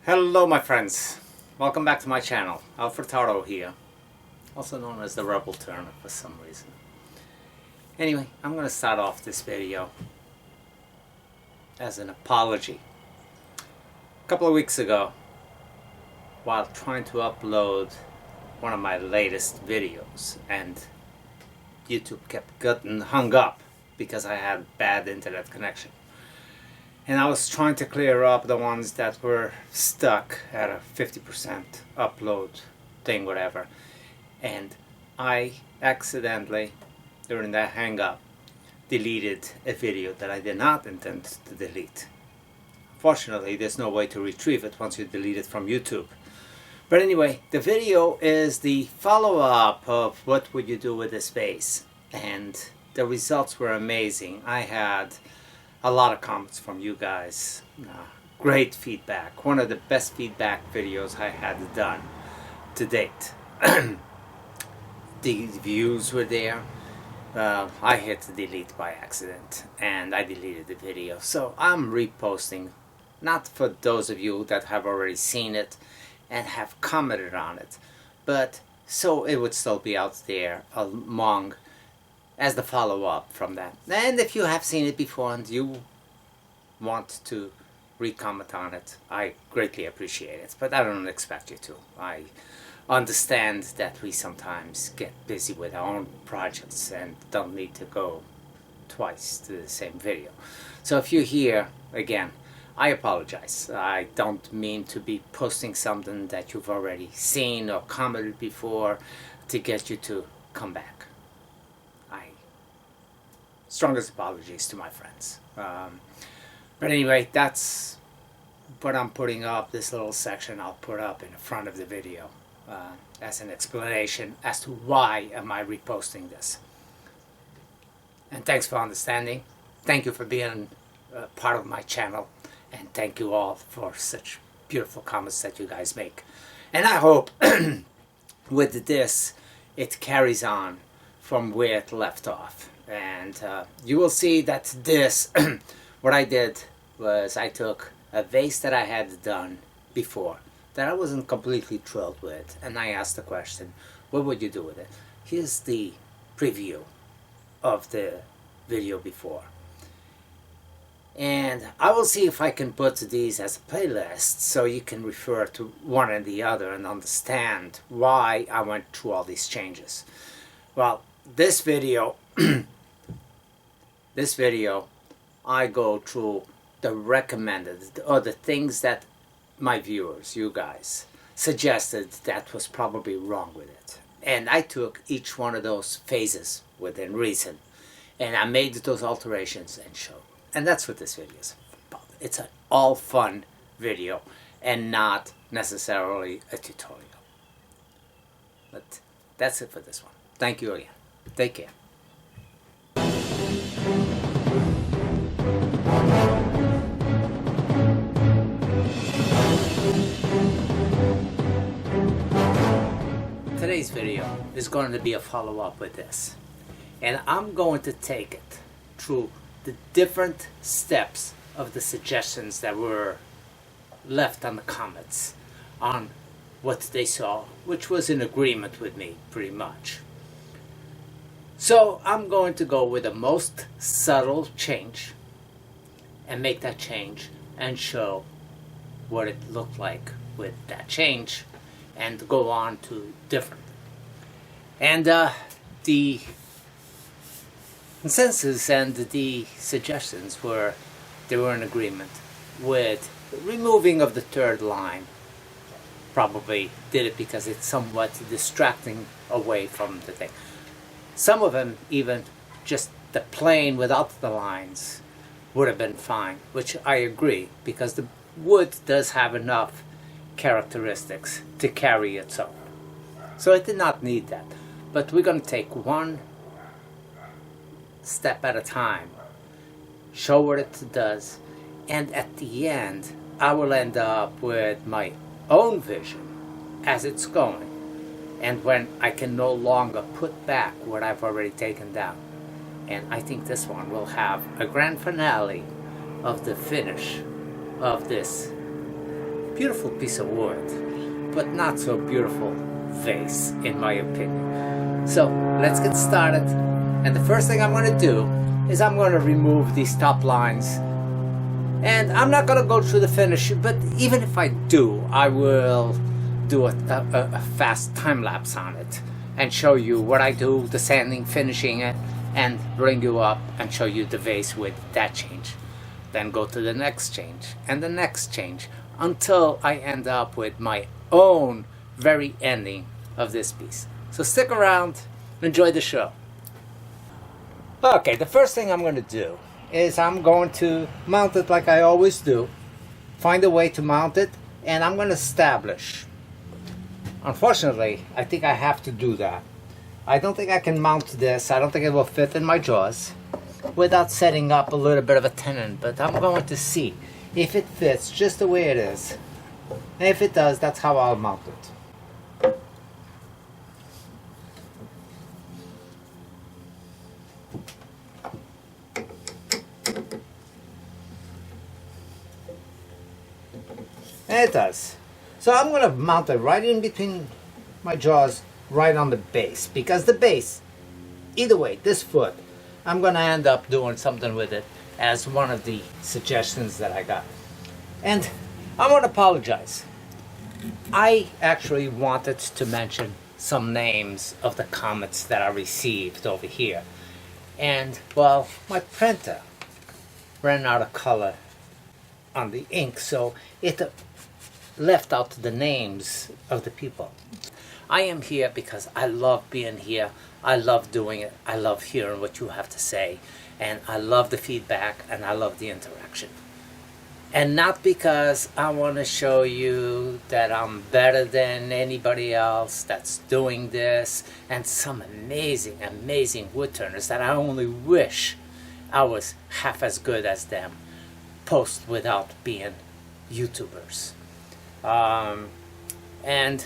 Hello my friends, welcome back to my channel. Furtado here, also known as the Rebel Turner for some reason. Anyway, I'm going to start off this video as an apology. A couple of weeks ago, while trying to upload one of my latest videos, and YouTube kept getting hung up because I had bad internet connection. And I was trying to clear up the ones that were stuck at a 50% upload thing, whatever. And I accidentally, during that hang up, deleted a video that I did not intend to delete. Fortunately, there's no way to retrieve it once you delete it from YouTube. But anyway, the video is the follow-up of what would you do with this vase. And the results were amazing. I had a lot of comments from you guys. Great feedback. One of the best feedback videos I had done to date. The views were there. I hit delete by accident and I deleted the video. So I'm reposting, not for those of you that have already seen it and have commented on it, but so it would still be out there among as the follow-up from that. And if you have seen it before and you want to re-comment on it, I greatly appreciate it, but I don't expect you to. I understand that we sometimes get busy with our own projects and don't need to go twice to the same video. So if you're here again, I apologize. I don't mean to be posting something that you've already seen or commented before to get you to come back. Strongest apologies to my friends. But anyway, that's what I'm putting up. This little section I'll put up in the front of the video as an explanation as to why am I reposting this. And thanks for understanding. Thank you for being part of my channel. And thank you all for such beautiful comments that you guys make. And I hope with this it carries on from where it left off. And you will see that this, what I did was I took a vase that I had done before that I wasn't completely thrilled with, and I asked the question, what would you do with it? Here's the preview of the video before. And I will see if I can put these as a playlist so you can refer to one and the other and understand why I went through all these changes. Well, this video I go through the recommended, or the things that my viewers, you guys, suggested that was probably wrong with it. And I took each one of those phases within reason, and I made those alterations and showed. And that's what this video is about. It's an all fun video and not necessarily a tutorial. But that's it for this one. Thank you again. Take care. Today's video is going to be a follow-up with this, and I'm going to take it through the different steps of the suggestions that were left on the comments on what they saw, which was in agreement with me pretty much. So I'm going to go with the most subtle change and make that change and show what it looked like with that change and go on to different. And the consensus and the suggestions were, they were in agreement with the removing of the third line. Probably did it because it's somewhat distracting away from the thing. Some of them even just the plain without the lines would have been fine, which I agree, because the wood does have enough characteristics to carry its own. So it did not need that. But we're going to take one step at a time, show what it does, and at the end I will end up with my own vision as it's going, and when I can no longer put back what I've already taken down. And I think this one will have a grand finale of the finish of this beautiful piece of wood, but not so beautiful vase, in my opinion. So let's get started. And the first thing I'm going to do is I'm going to remove these top lines. And I'm not going to go through the finish, but even if I do, I will do a fast time lapse on it and show you what I do, the sanding, finishing it, and bring you up and show you the vase with that change. Then go to the next change and the next change until I end up with my own very ending of this piece. So stick around, enjoy the show. Okay, the first thing I'm going to do is I'm going to mount it like I always do. Find a way to mount it, and I'm going to establish. Unfortunately, I think I have to do that. I don't think I can mount this. I don't think it will fit in my jaws without setting up a little bit of a tenon, but I'm going to see if it fits just the way it is. And if it does, that's how I'll mount it. And it does. So I'm going to mount it right in between my jaws, right on the base, because the base, either way, this foot, I'm going to end up doing something with it as one of the suggestions that I got. And I want to apologize. I actually wanted to mention some names of the comments that I received over here. And, well, my printer ran out of color on the ink, so it left out the names of the people. I am here because I love being here. I love doing it. I love hearing what you have to say. And I love the feedback and I love the interaction. And not because I want to show you that I'm better than anybody else that's doing this, and some amazing, amazing woodturners that I only wish I was half as good as them, post without being YouTubers. And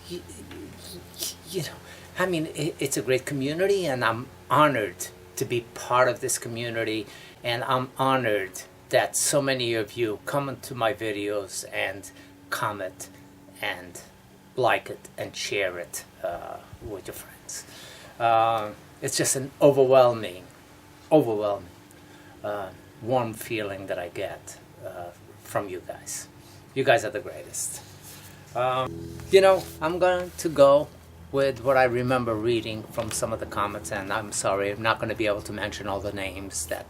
you know, I mean, it's a great community, and I'm honored to be part of this community, and I'm honored that so many of you come into my videos and comment and like it and share it with your friends. It's just an overwhelming warm feeling that I get from you guys. You guys are the greatest. You know, I'm going to go with what I remember reading from some of the comments, and I'm sorry, I'm not going to be able to mention all the names that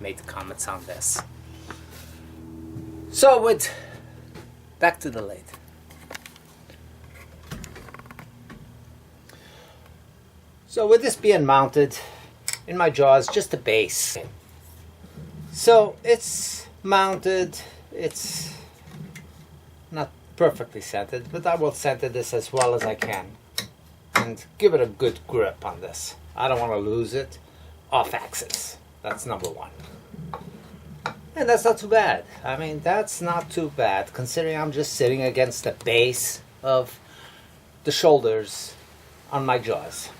made the comments on this. So back to the lathe. So with this being mounted in my jaws, just a base. So it's mounted, it's not perfectly centered, but I will center this as well as I can and give it a good grip on this. I don't want to lose it off axis. That's number one. And that's not too bad. I mean, that's not too bad considering I'm just sitting against the base of the shoulders on my jaws.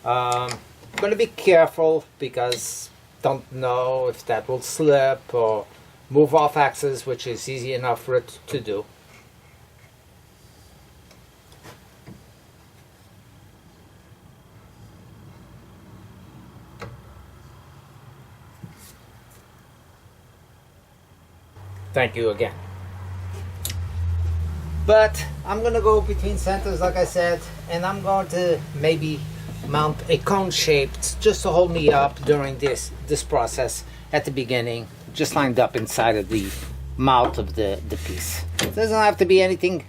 I'm going to be careful because don't know if that will slip or move off axis, which is easy enough for it to do. Thank you again. But I'm going to go between centers, like I said, and I'm going to maybe mount a cone shaped just to hold me up during this process at the beginning, just lined up inside of the mouth of the piece. It doesn't have to be anything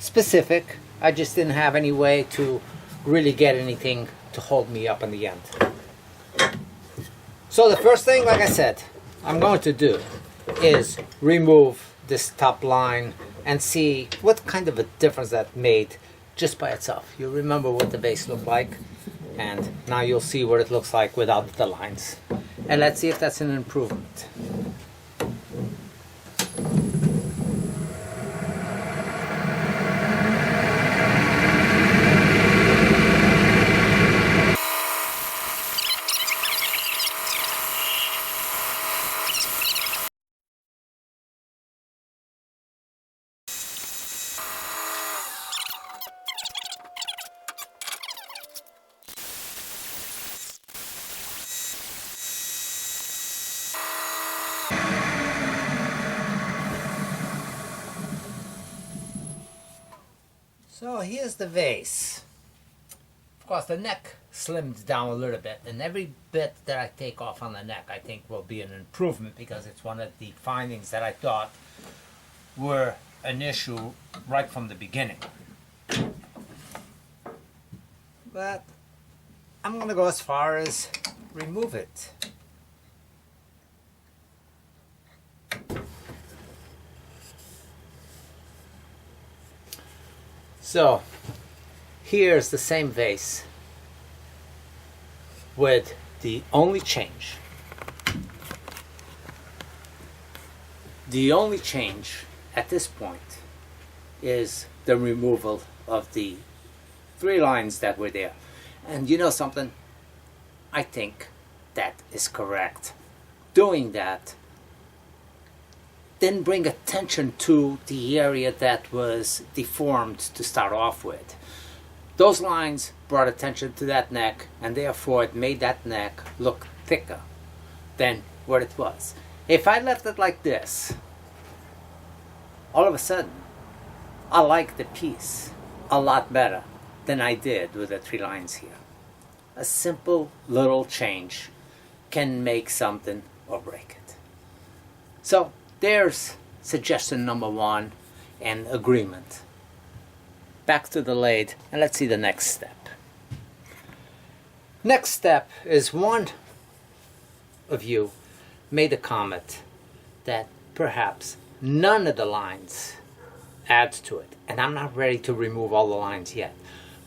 specific. I just didn't have any way to really get anything to hold me up in the end. So the first thing, like I said, I'm going to do is remove this top line and see what kind of a difference that made just by itself. You remember what the base looked like, and now you'll see what it looks like without the lines. And let's see if that's an improvement. So here's the vase. Of course, the neck slimmed down a little bit, and every bit that I take off on the neck I think will be an improvement, because it's one of the findings that I thought were an issue right from the beginning. But I'm going to go as far as remove it. So here's the same vase with the only change. The only change at this point is the removal of the 3 lines that were there. And you know something? I think that is correct. Doing that didn't bring attention to the area that was deformed to start off with. Those lines brought attention to that neck, and therefore it made that neck look thicker than what it was. If I left it like this, all of a sudden I like the piece a lot better than I did with the 3 lines here. A simple little change can make something or break it. So there's suggestion number 1 and agreement. Back to the lathe, and let's see the next step. Next step is, one of you made a comment that perhaps none of the lines adds to it, and I'm not ready to remove all the lines yet.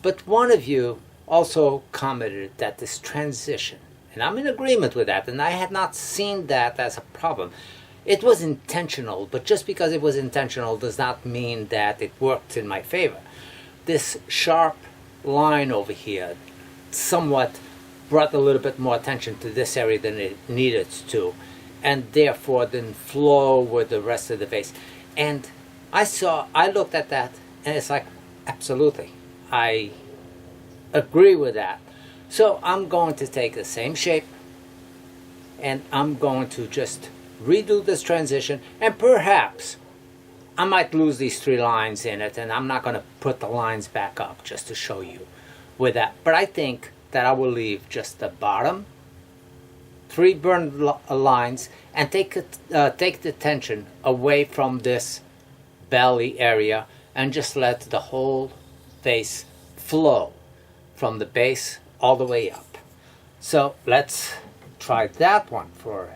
But one of you also commented that this transition, and I'm in agreement with that, and I had not seen that as a problem. It was intentional, but just because it was intentional does not mean that it worked in my favor. This sharp line over here somewhat brought a little bit more attention to this area than it needed to, and therefore didn't flow with the rest of the vase. And I looked at that, and it's like, absolutely, I agree with that. So I'm going to take the same shape, and I'm going to just redo this transition, and perhaps I might lose these 3 lines in it, and I'm not going to put the lines back up just to show you with that. But I think that I will leave just the bottom 3 burned lines and take the tension away from this belly area, and just let the whole vase flow from the base all the way up. So let's try that one for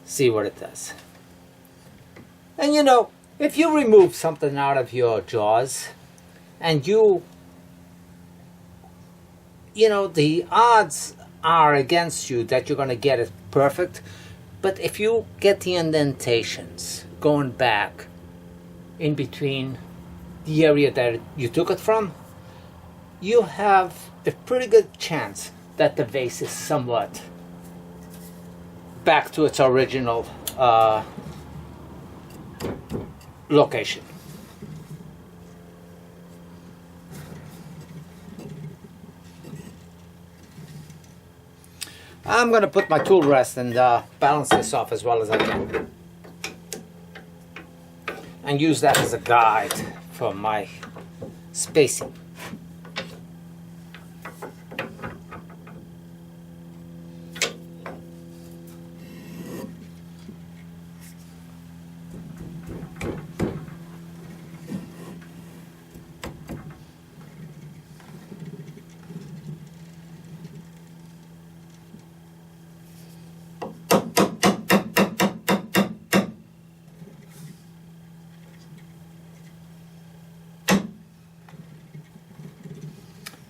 see what it does. And you know, if you remove something out of your jaws, and you know, the odds are against you that you're going to get it perfect. But if you get the indentations going back in between the area that you took it from, you have a pretty good chance that the vase is somewhat back to its original location. I'm going to put my tool rest and balance this off as well as I can, and use that as a guide for my spacing.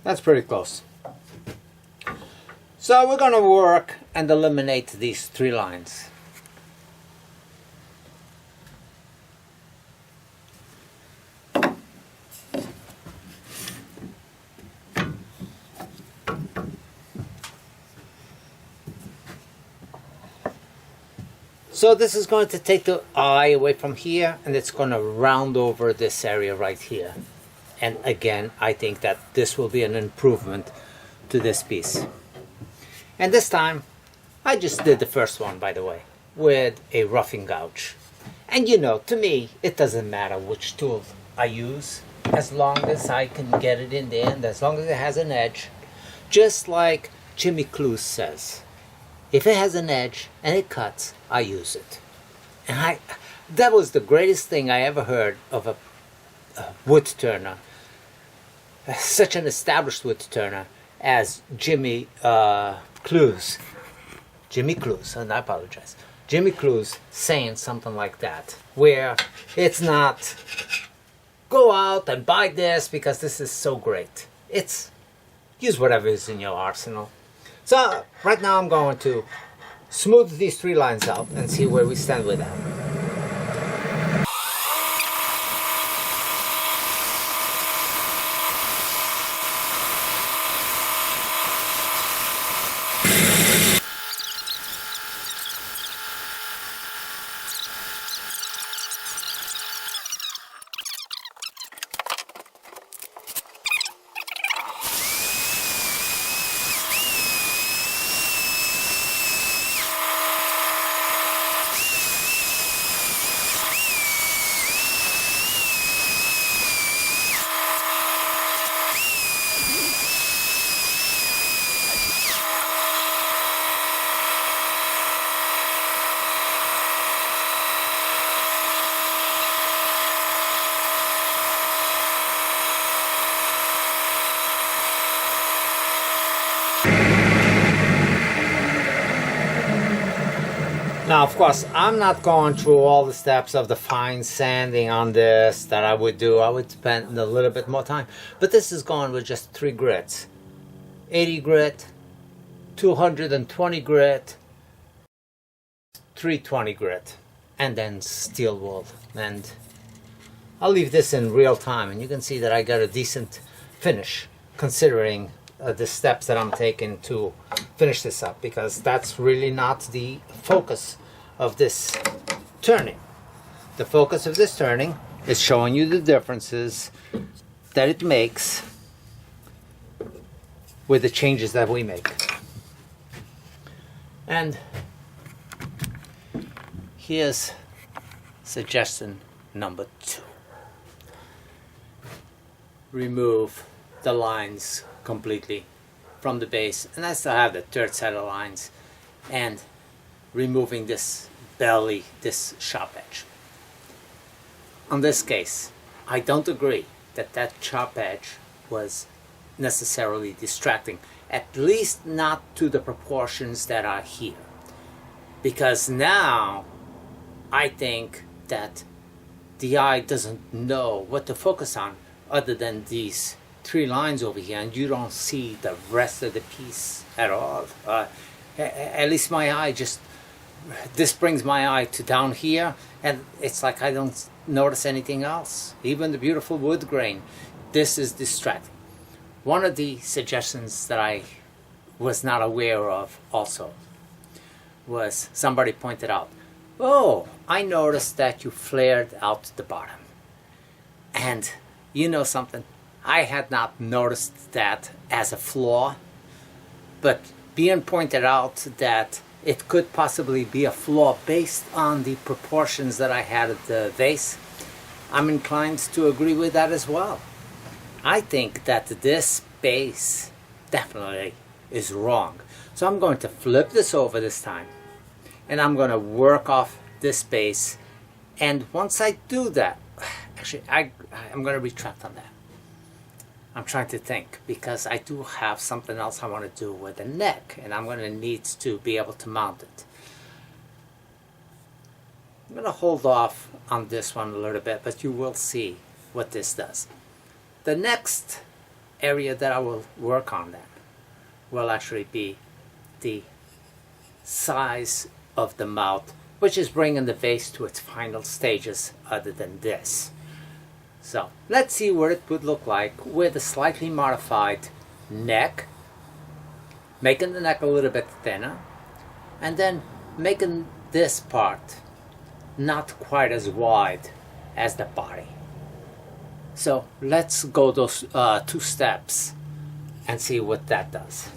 That's pretty close. So we're going to work and eliminate these 3 lines. So this is going to take the eye away from here, and it's going to round over this area right here. And again, I think that this will be an improvement to this piece. And this time, I just did the first one, by the way, with a roughing gouge. And you know, to me, it doesn't matter which tool I use. as long as I can get it in there and as long as it has an edge. Just like Jimmy Clues says, if it has an edge and it cuts, I use it. And that was the greatest thing I ever heard of a wood turner, such an established wood turner as Jimmy Clues. Jimmy Clues, and I apologize. Jimmy Clues saying something like that, where it's not, go out and buy this because this is so great. It's, use whatever is in your arsenal. So right now I'm going to smooth these 3 lines out and see where we stand with that. Now, of course, I'm not going through all the steps of the fine sanding on this that I would do. I would spend a little bit more time. But this is going with just 3 grits. 80 grit, 220 grit, 320 grit, and then steel wool. And I'll leave this in real time, and you can see that I got a decent finish, considering the steps that I'm taking to finish this up, because that's really not the focus of this turning. The focus of this turning is showing you the differences that it makes with the changes that we make. And here's suggestion number 2. Remove the lines completely from the base, and I still have the 3rd set of lines, and removing this belly, this sharp edge. On this case, I don't agree that that sharp edge was necessarily distracting, at least not to the proportions that are here, because now I think that the eye doesn't know what to focus on other than these 3 lines over here, and you don't see the rest of the piece at all. At least my eye just, this brings my eye to down here, and it's like I don't notice anything else. Even the beautiful wood grain, this is distracting. One of the suggestions that I was not aware of also was somebody pointed out, oh, I noticed that you flared out the bottom. And you know something? I had not noticed that as a flaw, but being pointed out that it could possibly be a flaw based on the proportions that I had of the vase, I'm inclined to agree with that as well. I think that this base definitely is wrong. So I'm going to flip this over this time, and I'm going to work off this base. And once I do that, actually I'm going to retract on that. I'm trying to think, because I do have something else I want to do with the neck, and I'm going to need to be able to mount it. I'm going to hold off on this one a little bit, but you will see what this does. The next area that I will work on then will actually be the size of the mouth, which is bringing the vase to its final stages other than this. So let's see what it would look like with a slightly modified neck, making the neck a little bit thinner, and then making this part not quite as wide as the body. So let's go those 2 steps and see what that does.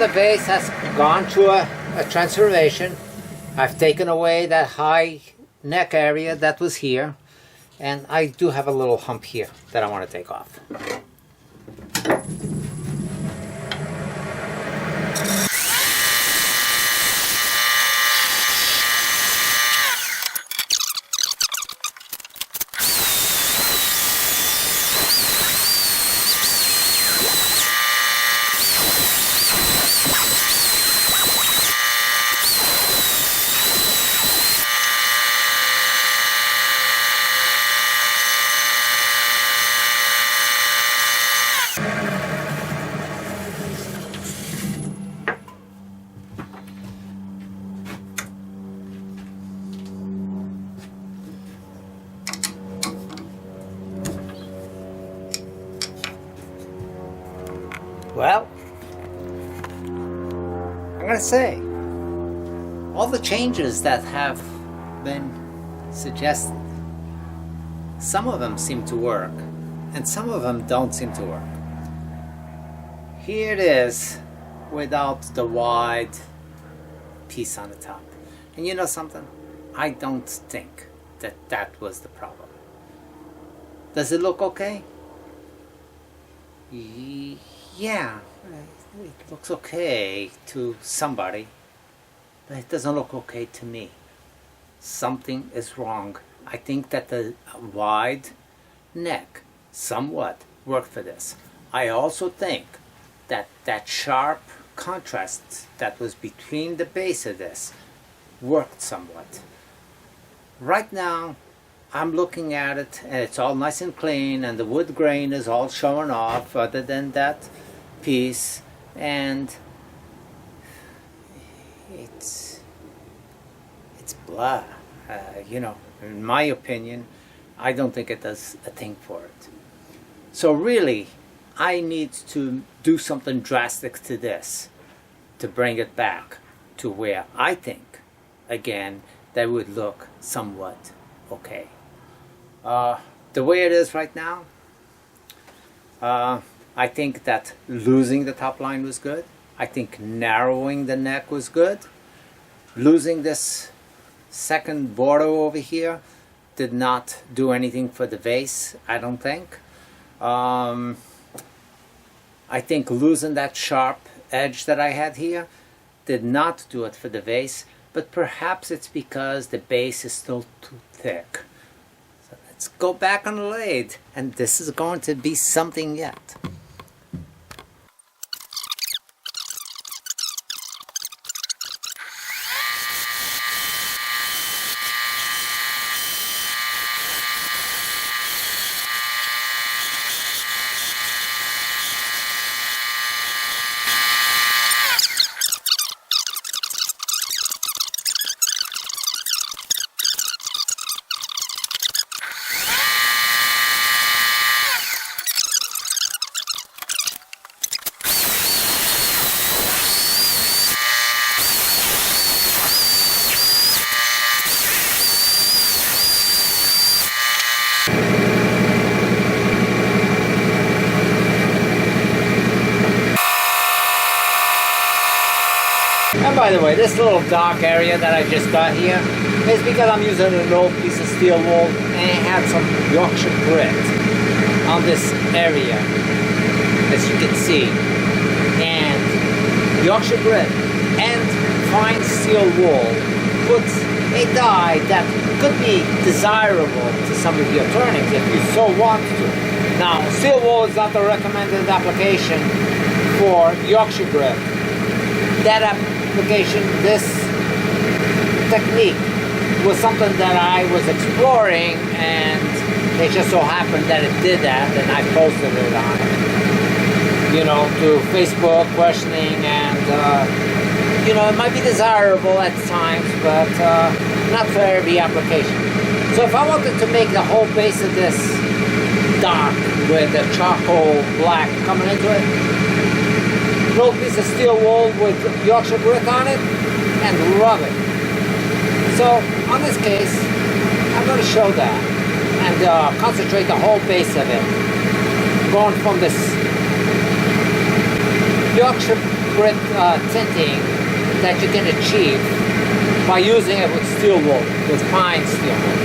the vase has gone through a transformation. I've taken away that high neck area that was here, and I do have a little hump here that I want to take off. Well, I'm going to say, all the changes that have been suggested, some of them seem to work, and some of them don't seem to work. Here it is, without the wide piece on the top. And you know something? I don't think that that was the problem. Does it look okay? Yeah, it looks okay to somebody, but it doesn't look okay to me. Something is wrong. I think that the wide neck somewhat worked for this. I also think that that sharp contrast that was between the base of this worked somewhat. Right now, I'm looking at it and it's all nice and clean and the wood grain is all showing off other than that piece, and it's blah. You know, in my opinion, I don't think it does a thing for it. So really, I need to do something drastic to this to bring it back to where I think, again, that would look somewhat okay. The way it is right now, I think that losing the top line was good. I think narrowing the neck was good. Losing this second border over here did not do anything for the vase, I don't think. I think losing that sharp edge that I had here did not do it for the vase, but perhaps it's because the base is still too thick. So let's go back on the lathe, and this is going to be something yet. And by the way, this little dark area that I just got here is because I'm using an old piece of steel wool and it had some Yorkshire grit on this area, as you can see. And Yorkshire grit and fine steel wool puts a dye that could be desirable to some of your turnings if you so want to. Now, steel wool is not the recommended application for Yorkshire grit. That application, this technique, was something that I was exploring, and it just so happened that it did that, and I posted it on, you know, to Facebook, questioning, and you know, it might be desirable at times, but not for every application. So if I wanted to make the whole base of this dark with the charcoal black coming into it, an old piece of steel wool with Yorkshire grit on it, and rub it. So on this case, I'm going to show that and concentrate the whole base of it, going from this Yorkshire grit tinting that you can achieve by using it with steel wool, with fine steel wool.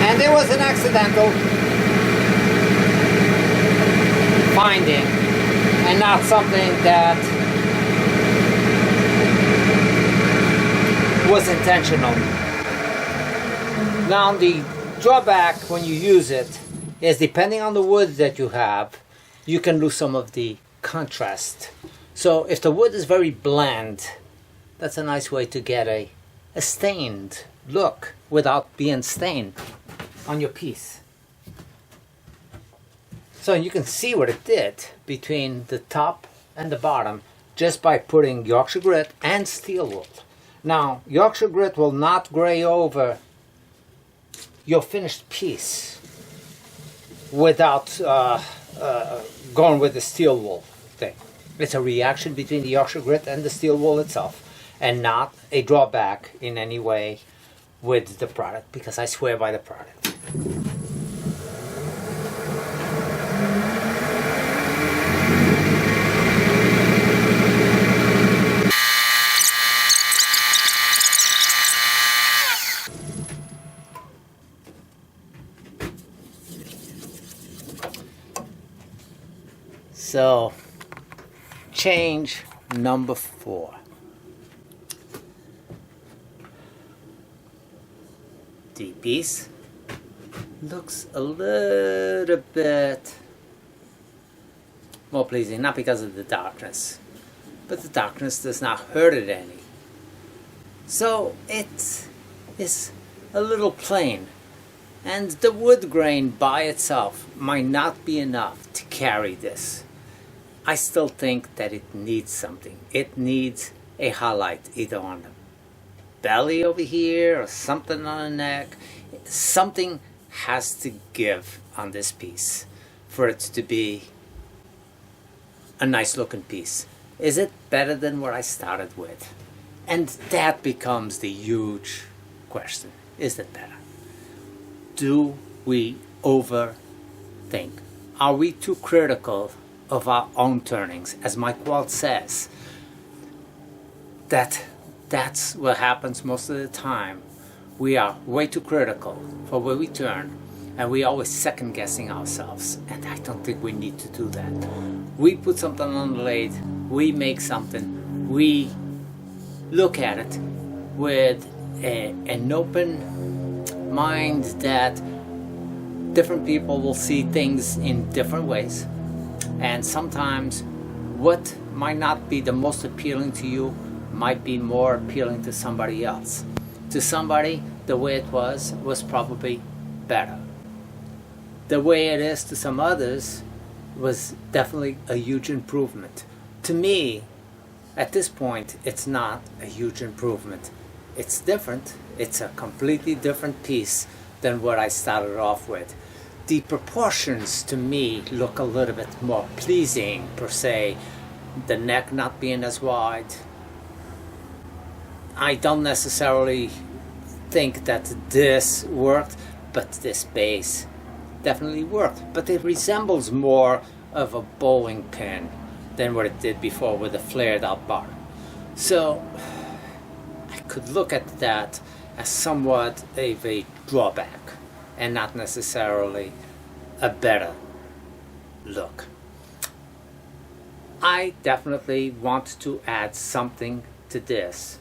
And it was an accidental finding and not something that was intentional. Now the drawback when you use it is, depending on the wood that you have, you can lose some of the contrast. So if the wood is very bland, that's a nice way to get a stained look without being stained on your piece. So you can see what it did between the top and the bottom just by putting Yorkshire grit and steel wool. Now, Yorkshire grit will not gray over your finished piece without going with the steel wool thing. It's a reaction between the Yorkshire grit and the steel wool itself, and not a drawback in any way with the product, because I swear by the product. So, change number 4. The piece looks a little bit more pleasing, not because of the darkness, but the darkness does not hurt it any. So it is a little plain, and the wood grain by itself might not be enough to carry this. I still think that it needs something. It needs a highlight, either on the belly over here or something on the neck. Something has to give on this piece for it to be a nice looking piece. Is it better than what I started with? And that becomes the huge question. Is it better? Do we overthink? Are we too critical of our own turnings? As Mike Walt says, that's what happens most of the time. We are way too critical for where we turn, and we always second guessing ourselves, and I don't think we need to do that. We put something on the lathe, we make something, we look at it with an open mind that different people will see things in different ways, and sometimes what might not be the most appealing to you might be more appealing to somebody else. To somebody, the way it was probably better. The way it is to some others was definitely a huge improvement. To me, at this point, it's not a huge improvement. It's different. It's a completely different piece than what I started off with. The proportions to me look a little bit more pleasing, per se. The neck not being as wide. I don't necessarily think that this worked, but this base definitely worked. But it resembles more of a bowling pin than what it did before with a flared out bottom. So I could look at that as somewhat of a drawback and not necessarily a better look. I definitely want to add something to this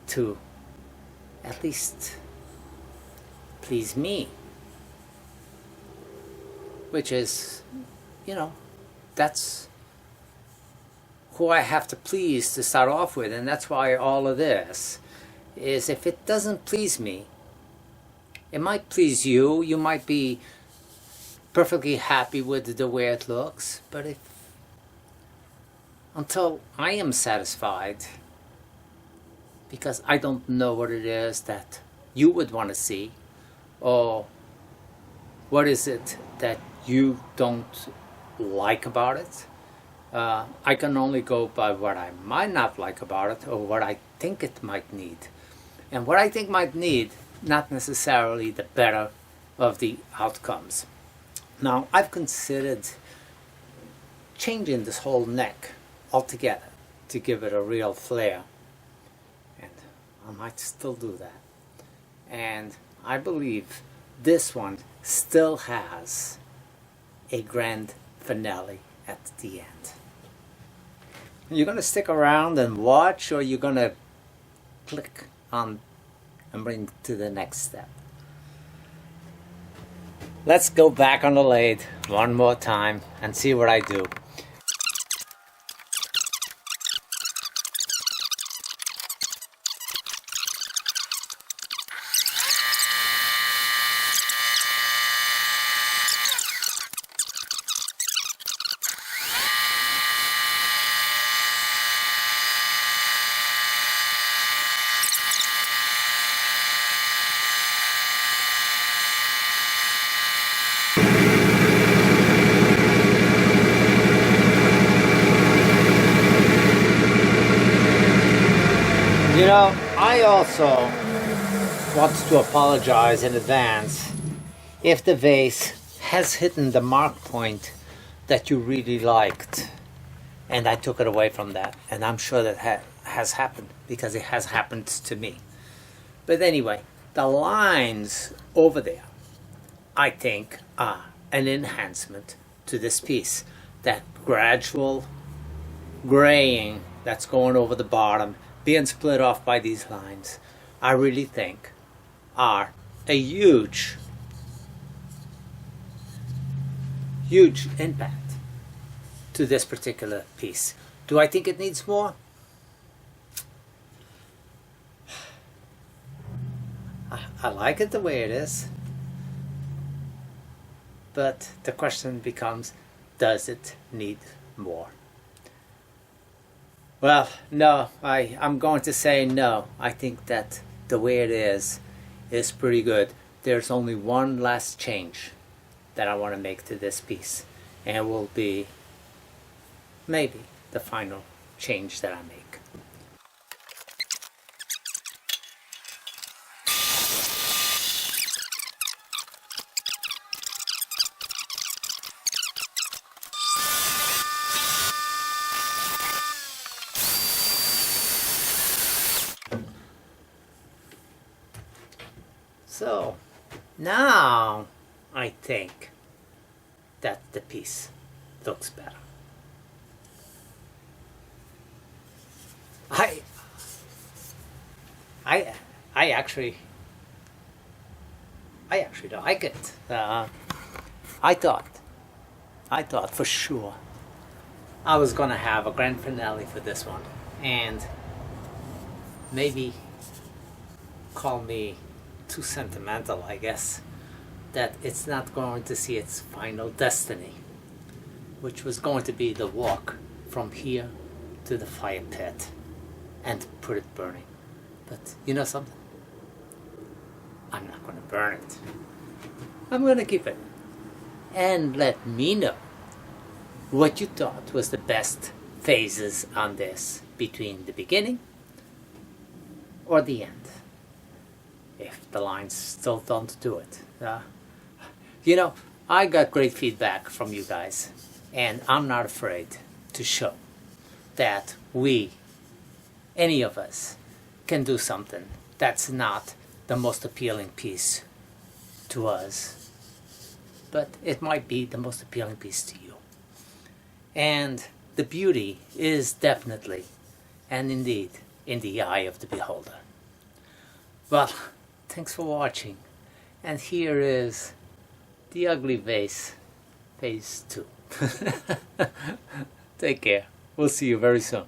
to at least please me, which is, that's who I have to please to start off with, and that's why all of this is, if it doesn't please me, it might please you. You might be perfectly happy with the way it looks, but until I am satisfied, because I don't know what it is that you would want to see, or what is it that you don't like about it. I can only go by what I might not like about it, or what I think it might need. And what I think might need, not necessarily the better of the outcomes. Now, I've considered changing this whole neck altogether to give it a real flair. And I might still do that. And I believe this one still has a grand finale at the end. You're going to stick around and watch, or you're going to click on and bring to the next step? Let's go back on the lathe one more time and see what I do. You know, I also want to apologize in advance if the vase has hit the mark point that you really liked and I took it away from that. And I'm sure that has happened, because it has happened to me. But anyway, the lines over there, I think, are an enhancement to this piece. That gradual graying that's going over the bottom, being split off by these lines, I really think are a huge impact to this particular piece. Do I think it needs more? I like it the way it is. But the question becomes, does it need more? Well, no, I'm going to say no. I think that the way it is pretty good. There's only one last change that I want to make to this piece, and it will be maybe the final change that I make. So now I think that the piece looks better. I actually like it. I thought for sure I was gonna have a grand finale for this one, and maybe call me too sentimental, I guess, that it's not going to see its final destiny, which was going to be the walk from here to the fire pit and put it burning. But you know something? I'm not going to burn it. I'm going to keep it. And let me know what you thought was the best phases on this, between the beginning or the end, if the lines still don't do it. You know, I got great feedback from you guys, and I'm not afraid to show that we, any of us, can do something that's not the most appealing piece to us, but it might be the most appealing piece to you. And the beauty is definitely, and indeed, in the eye of the beholder. Well, thanks for watching, and here is the ugly vase, phase 2. Take care. We'll see you very soon.